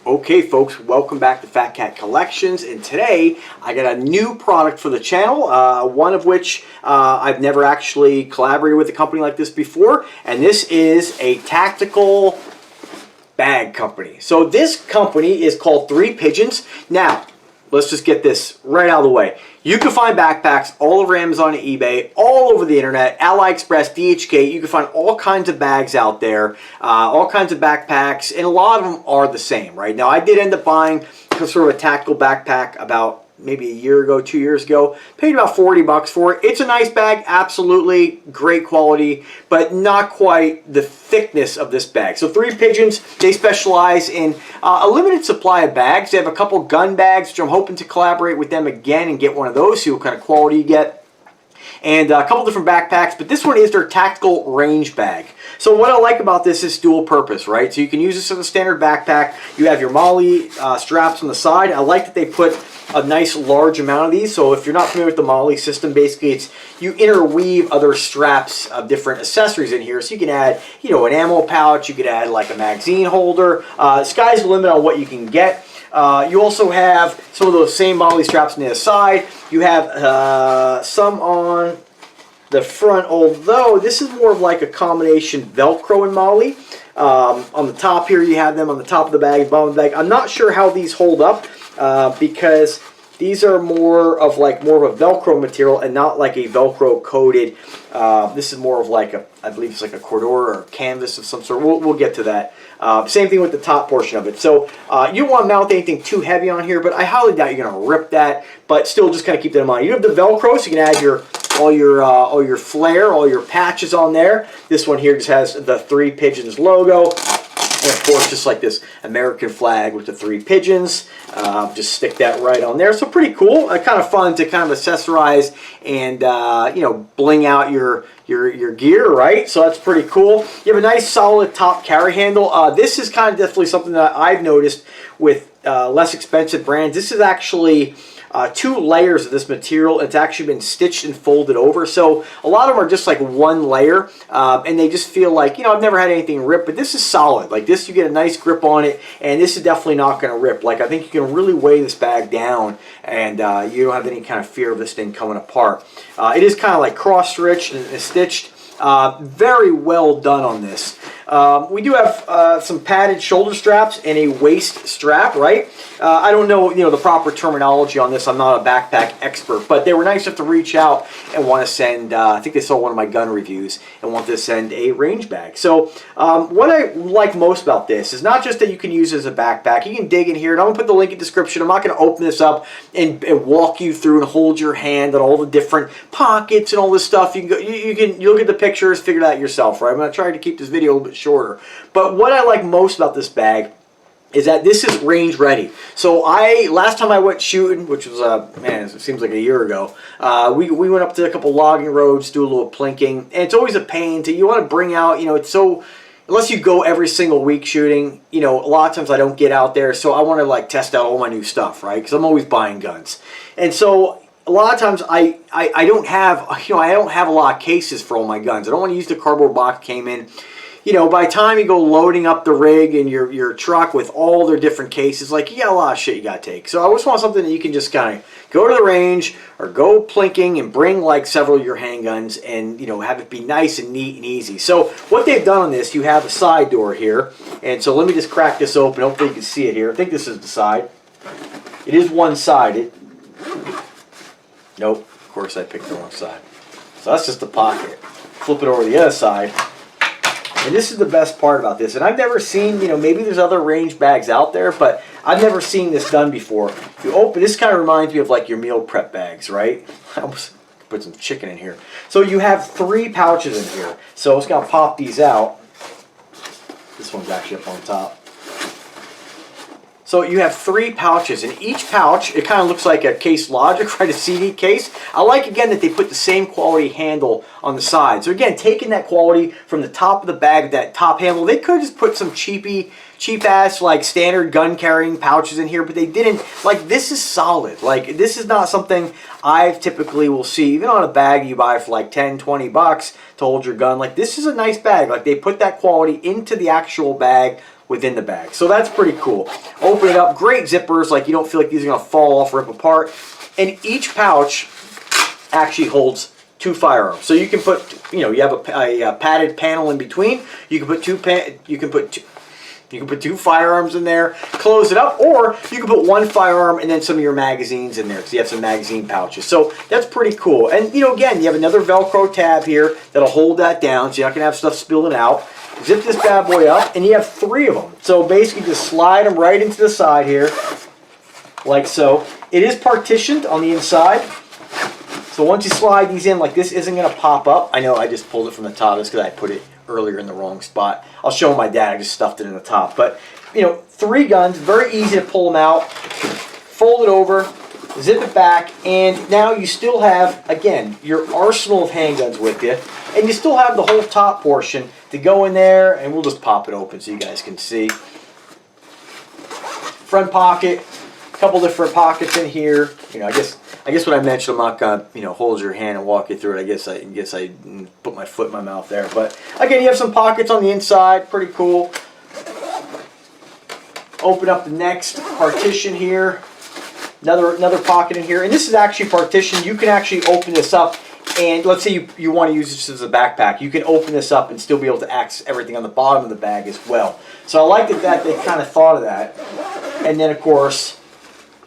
Okay folks, welcome back to Fat Cat Collections, and today I got a new product for the channel, one of which I've never actually collaborated with a company like this before, and this is a tactical bag company. So this company is called Pigeons. Now, let's just get this right out of the way. You can find backpacks all over Amazon and eBay, all over the internet, AliExpress, DHK. You can find all kinds of bags out there, all kinds of backpacks, and a lot of them are the same, right? Now, I did end up buying sort of a tactical backpack about maybe a year ago, 2 years ago. Paid about 40 bucks for it. It's a nice bag, absolutely great quality, but not quite the thickness of this bag. So Pigeons, they specialize in a limited supply of bags. They have a couple gun bags, which I'm hoping to collaborate with them again and get one of those, see what kind of quality you get. And a couple different backpacks, but this one is their tactical range bag. So what I like about this is dual purpose, right? So you can use this as a standard backpack. You have your MOLLE straps on the side. I like that they put a nice large amount of these. So if you're not familiar with the MOLLE system, basically it's you interweave other straps of different accessories in here. So you can add, you know, an ammo pouch. You could add like a magazine holder. Sky's the limit on what you can get. You also have some of those same MOLLE straps on the other side. You have some on the front, although this is more of like a combination Velcro and MOLLE. On the top here, you have them on the top of the bag, bottom of the bag. I'm not sure how these hold up because these are more of a Velcro material and not like a Velcro coated. This is more of like I believe it's like a cordura or canvas of some sort. We'll get to that. Same thing with the top portion of it. So you don't want to mount anything too heavy on here, but I highly doubt you're going to rip that. But still, just kind of keep that in mind. You have the Velcro, so you can add all your flare, all your patches on there. This one here just has the Pigeons logo. And of course, just like this American flag with the Pigeons. Just stick that right on there. So pretty cool. Kind of fun to kind of accessorize and you know, bling out your gear, right? So that's pretty cool. You have a nice solid top carry handle. This is kind of definitely something that I've noticed with less expensive brands. This is actually 2 layers of this material. It's actually been stitched and folded over. So a lot of them are just like one layer, and they just feel like, you know, I've never had anything rip, but this is solid. Like this, you get a nice grip on it, and this is definitely not going to rip. Like I think you can really weigh this bag down, and you don't have any kind of fear of this thing coming apart. It is kind of like cross-stitched and stitched. Very well done on this. We do have some padded shoulder straps and a waist strap, right? I don't know, you know, the proper terminology on this. I'm not a backpack expert, but they were nice enough to reach out and want to send, I think they saw one of my gun reviews and want to send a range bag. So what I like most about this is not just that you can use it as a backpack. You can dig in here, and I'm going to put the link in the description. I'm not going to open this up and walk you through and hold your hand on all the different pockets and all this stuff. You can look at the pictures, figure it out yourself, right? I'm going to try to keep this video a little bit shorter. But what I like most about this bag is that this is range ready. So last time I went shooting, which was man, it seems like a year ago, we went up to a couple logging roads, do a little plinking, and it's always a pain to, you want to bring out, you know, it's so, unless you go every single week shooting, you know, a lot of times I don't get out there, so I want to like test out all my new stuff, right? Because I'm always buying guns. And so a lot of times I don't have, you know, I don't have a lot of cases for all my guns. I don't want to use the cardboard box came in. You know, by the time you go loading up the rig and your truck with all their different cases, like, you got a lot of shit you got to take. So I always want something that you can just kind of go to the range or go plinking and bring like several of your handguns and, you know, have it be nice and neat and easy. So what they've done on this, you have a side door here. And so let me just crack this open. Hopefully you can see it here. I think this is the side. It is one-sided. Nope, of course I picked the wrong side. So that's just the pocket. Flip it over to the other side. And this is the best part about this. And I've never seen, you know, maybe there's other range bags out there, but I've never seen this done before. If you open, this kind of reminds me of like your meal prep bags, right? I almost put some chicken in here. So you have 3 pouches in here. So I'm just going to pop these out. This one's actually up on top. So you have 3 pouches, and each pouch, it kind of looks like a Case Logic, right, a CD case. I like, again, that they put the same quality handle on the side. So again, taking that quality from the top of the bag, that top handle, they could just put some cheap-ass, like, standard gun-carrying pouches in here, but they didn't. Like, this is solid. Like, this is not something I typically will see, even on a bag you buy for like 10, 20 bucks to hold your gun. Like, this is a nice bag. Like, they put that quality into the actual bag. within the bag. So that's pretty cool. Open it up, great zippers, like you don't feel like these are gonna fall off, rip apart. And each pouch actually holds 2 firearms. So you can put, you know, you have a padded panel in between. You can put two firearms in there, close it up, or you can put 1 firearm and then some of your magazines in there because you have some magazine pouches. So that's pretty cool. And you know, again, you have another Velcro tab here that'll hold that down so you're not gonna have stuff spilling out. Zip this bad boy up, and you have 3 of them. So basically just slide them right into the side here, like so. It is partitioned on the inside. So once you slide these in, like this isn't going to pop up. I know I just pulled it from the top. That's because I put it earlier in the wrong spot. I'll show my dad. I just stuffed it in the top. But, you know, 3 guns. Very easy to pull them out. Fold it over. Zip it back. And now you still have, again, your arsenal of handguns with you. And you still have the whole top portion to go in there. And we'll just pop it open so you guys can see. Front pocket. A couple different pockets in here. You know, I guess what I mentioned, I'm not gonna, you know, hold your hand and walk you through it. I guess I put my foot in my mouth there. But again, you have some pockets on the inside, pretty cool. Open up the next partition here. Another pocket in here, and this is actually partitioned. You can actually open this up, and let's say you want to use this as a backpack. You can open this up and still be able to access everything on the bottom of the bag as well. So I like that they kind of thought of that. And then of course,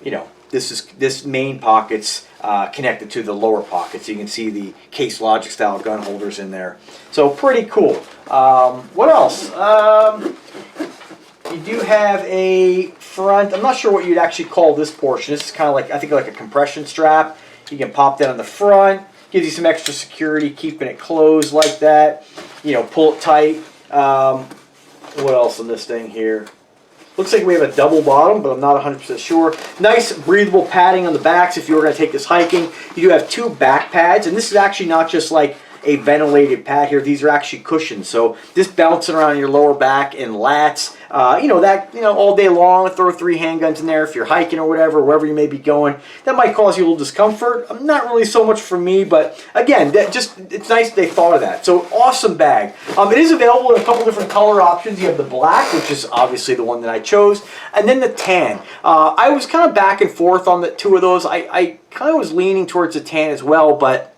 you know, this main pocket's connected to the lower pocket, so you can see the Case Logic style gun holders in there. So pretty cool. What else? You do have a front. I'm not sure what you'd actually call this portion. This is kind of like, I think, like a compression strap. You can pop that on the front. Gives you some extra security, keeping it closed like that. You know, pull it tight. What else on this thing here? Looks like we have a double bottom, but I'm not 100% sure. Nice breathable padding on the backs if you were going to take this hiking. You do have 2 back pads, and this is actually not just like a ventilated pad here. These are actually cushions, so this bouncing around your lower back and lats, all day long. Throw 3 handguns in there if you're hiking or whatever, wherever you may be going. That might cause you a little discomfort. Not really so much for me, but again, it's nice they thought of that. So awesome bag. It is available in a couple different color options. You have the black, which is obviously the one that I chose, and then the tan. I was kind of back and forth on the 2 of those. I kind of was leaning towards the tan as well, but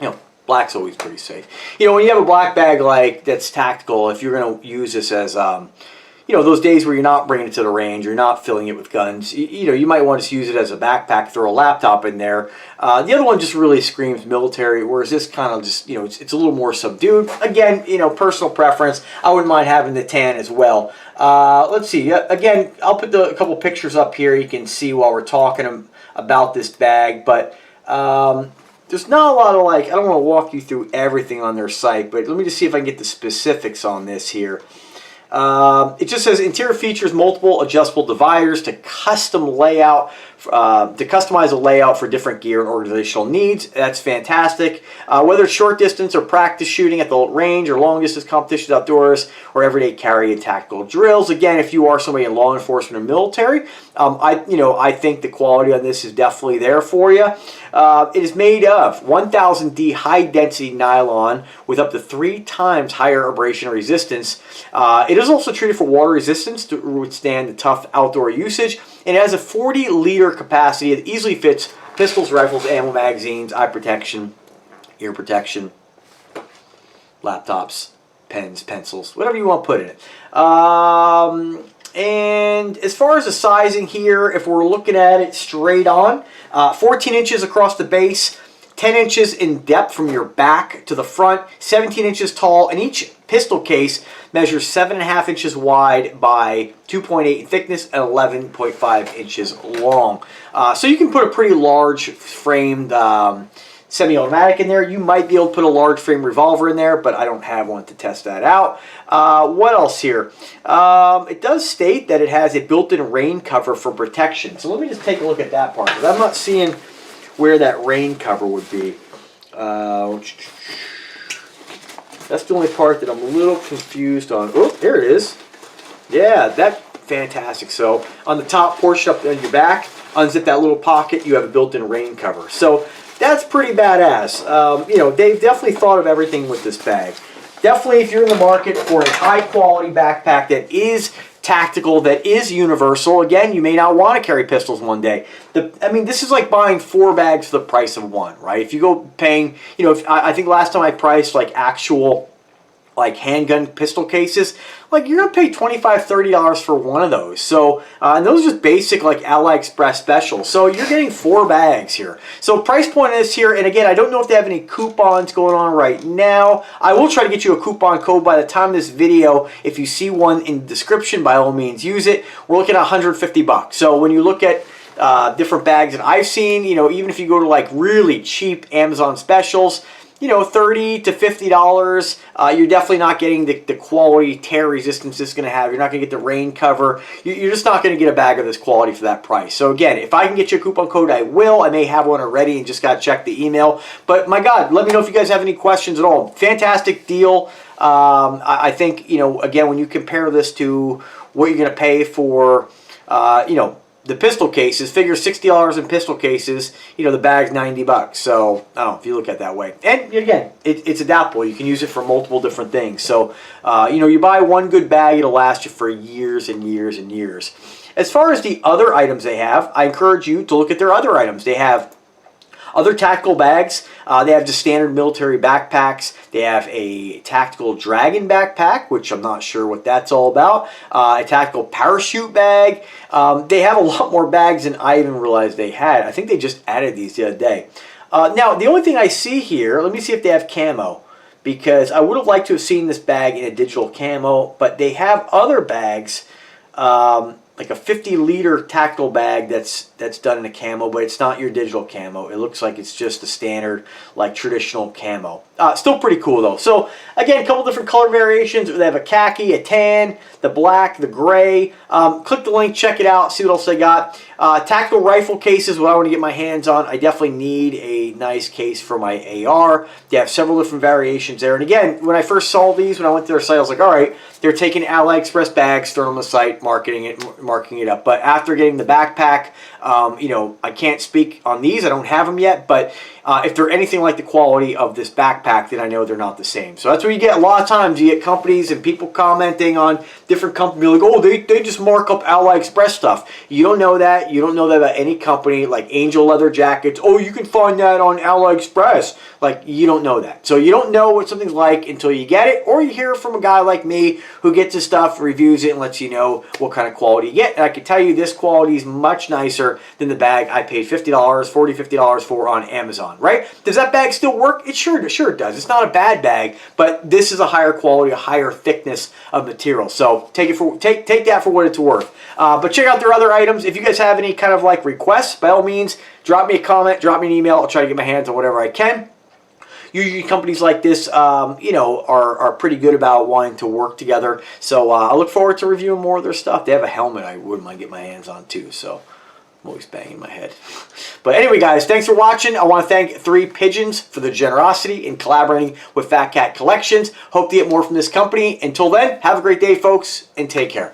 you know, black's always pretty safe. You know, when you have a black bag like that's tactical, if you're going to use this as, you know, those days where you're not bringing it to the range, you're not filling it with guns, you know, you might want to use it as a backpack, throw a laptop in there. The other one just really screams military, whereas this kind of just, you know, it's a little more subdued. Again, you know, personal preference. I wouldn't mind having the tan as well. Let's see. Again, I'll put a couple pictures up here. You can see while we're talking about this bag, but there's not a lot of, like, I don't want to walk you through everything on their site, but let me just see if I can get the specifics on this here. It just says interior features multiple adjustable dividers to customize a layout for different gear and organizational needs. That's fantastic. Whether it's short distance or practice shooting at the range or long distance competitions outdoors or everyday carry and tactical drills. Again, if you are somebody in law enforcement or military, I think the quality on this is definitely there for you. It is made of 1000D high density nylon with up to 3 times higher abrasion resistance. It is also treated for water resistance to withstand the tough outdoor usage, and it has a 40-liter capacity. It easily fits pistols, rifles, ammo, magazines, eye protection, ear protection, laptops, pens, pencils, whatever you want to put in it. And as far as the sizing here, if we're looking at it straight on, 14 inches across the base, 10 inches in depth from your back to the front, 17 inches tall, and each pistol case measures 7.5 inches wide by 2.8 in thickness and 11.5 inches long. So you can put a pretty large framed semi-automatic in there. You might be able to put a large frame revolver in there, but I don't have one to test that out. What else here? It does state that it has a built-in rain cover for protection. So let me just take a look at that part, because I'm not seeing where that rain cover would be. That's the only part that I'm a little confused on. Oh, there it is. Yeah, that's fantastic. So on the top portion up on your back, unzip that little pocket, you have a built-in rain cover. So that's pretty badass. You know, they've definitely thought of everything with this bag. Definitely, if you're in the market for a high-quality backpack that is tactical that is universal. Again, you may not want to carry pistols one day. I mean, this is like buying 4 bags for the price of 1, right? If you go paying, you know, I think last time I priced like actual like handgun pistol cases, like you're gonna pay $25, $30 for one of those. So and those are just basic like AliExpress specials. So you're getting 4 bags here. So price point is here, and again, I don't know if they have any coupons going on right now. I will try to get you a coupon code by the time of this video. If you see one in the description, by all means use it. We're looking at 150 bucks. So when you look at different bags that I've seen, you know, even if you go to like really cheap Amazon specials, you know, $30 to $50, you're definitely not getting the quality tear resistance this is going to have. You're not going to get the rain cover. You're just not going to get a bag of this quality for that price. So again, if I can get you a coupon code, I will. I may have one already and just got to check the email. But my God, let me know if you guys have any questions at all. Fantastic deal. I think, you know, again, when you compare this to what you're going to pay for, you know, the pistol cases, figure $60 in pistol cases, you know, the bag's 90 bucks. So, I don't know if you look at it that way. And again, it's adaptable. You can use it for multiple different things. So, you know, you buy one good bag, it'll last you for years and years and years. As far as the other items they have, I encourage you to look at their other items. They have other tactical bags. They have just standard military backpacks. They have a tactical dragon backpack, which I'm not sure what that's all about. A tactical parachute bag. They have a lot more bags than I even realized they had. I think they just added these the other day. Now, the only thing I see here, let me see if they have camo, because I would have liked to have seen this bag in a digital camo, but they have other bags, like a 50-liter tactical bag that's done in a camo, but it's not your digital camo. It looks like it's just a standard, like traditional camo. Still pretty cool though. So again, a couple different color variations. They have a khaki, a tan, the black, the gray. Click the link, check it out, see what else they got. Tactical rifle cases, what I want to get my hands on. I definitely need a nice case for my AR. They have several different variations there. And again, when I first saw these, when I went to their site, I was like, all right, they're taking AliExpress bags, throwing them on the site, marking it up. But after getting the backpack, you know, I can't speak on these. I don't have them yet, but if they're anything like the quality of this backpack, then I know they're not the same. So that's what you get a lot of times. You get companies and people commenting on different companies like, oh, they just mark up AliExpress stuff. You don't know that. You don't know that about any company like Angel Leather Jackets. Oh, you can find that on AliExpress. Like, you don't know that. So you don't know what something's like until you get it, or you hear from a guy like me who gets his stuff, reviews it, and lets you know what kind of quality you get. And I can tell you this quality is much nicer than the bag I paid $50, $40, $50 for on Amazon, right? Does that bag still work? It sure it does. It's not a bad bag, but this is a higher quality, a higher thickness of material. So take that for what it's worth. But check out their other items. If you guys have any kind of like requests, by all means, drop me a comment, drop me an email. I'll try to get my hands on whatever I can. Usually companies like this, you know, are pretty good about wanting to work together. So I look forward to reviewing more of their stuff. They have a helmet I wouldn't mind getting my hands on too. So I'm always banging my head. But anyway, guys, thanks for watching. I want to thank 3 Pigeons for the generosity in collaborating with Fat Cat Collections. Hope to get more from this company. Until then, have a great day, folks, and take care.